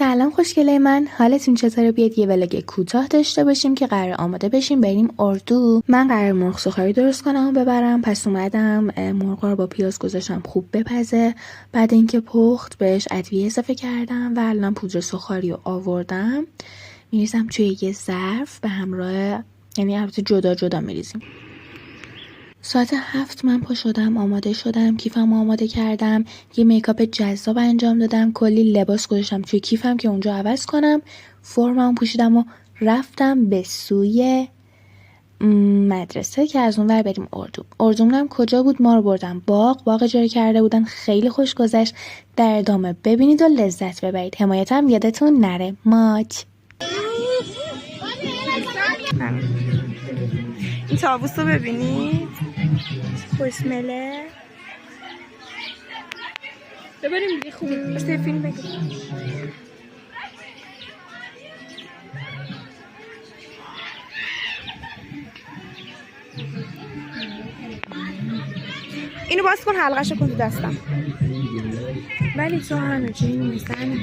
سلام خوشگله من، حالتون چطوره؟ بیاید یه ولاگ کوتاه داشته باشیم که قرار آماده بشیم بریم اردو. من قرار مرغ سوخاری درست کنم و ببرم، پس اومدم مرغ رو با پیاز گذاشتم خوب بپزه. بعد اینکه پخت بهش ادویه اضافه کردم و الان پودر سوخاری رو آوردم میریزم توی یه ظرف به همراه، یعنی البته جدا جدا میریزیم. ساعت 7 من پا شدم، آماده شدم، کیفم آماده کردم، یه میکاپ جذاب انجام دادم، کلی لباس گذاشتم توی کیفم که اونجا عوض کنم، فرمم پوشیدم و رفتم به سوی مدرسه که از اون ور بریم اردو. اردومونم کجا بود؟ ما رو بردم باغ اجاره کرده بودن، خیلی خوش گذشت. در ادامه ببینید و لذت ببرید. حمایتم یادتون نره. ماچ. این طاووس رو ببینید، خوشمله. ببریم دیگه، خوبه. بس یه فیلم بگیم. اینو باز کن، حلقه‌شو کن تو دستم. ولی تو همه چی میزنی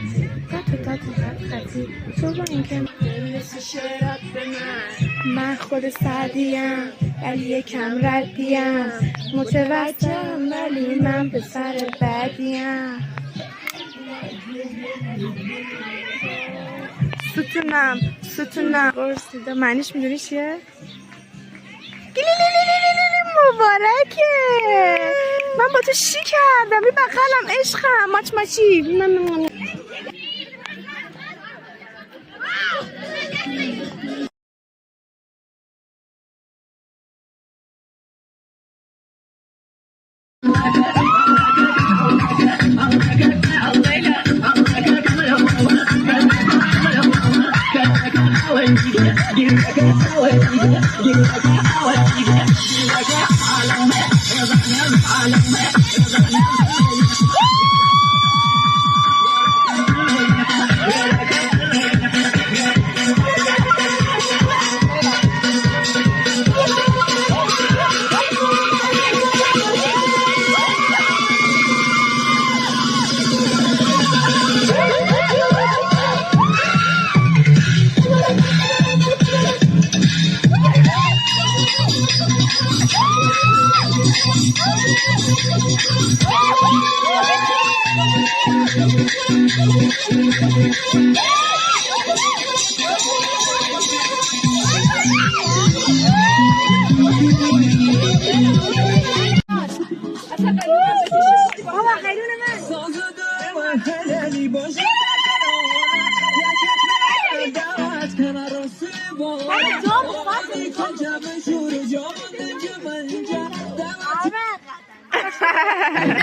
تا خطی تو با این که شراب به من خود سعدیم ولی یکم ردیم، متوجهم ولی من پسر بدیم. ستونم برسیده. معنیش میدونی چیه؟ مبارکه. من با تو شی کردم. بی بغلم عشقم. ماچی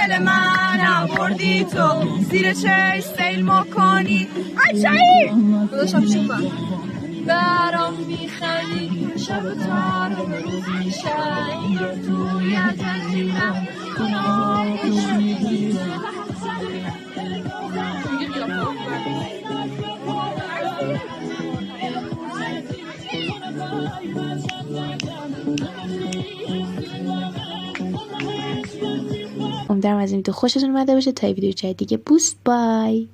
دل من آوردی تو زیر چشم سیل مکنی آچایی داداشم شما برام میخندی شب و تارو به روز میشنی توی عزیزم کنارش میگی امیدوارم از این ویدیو خوشتون اومده باشه. تا ویدیو جدید دیگه بوست، بای.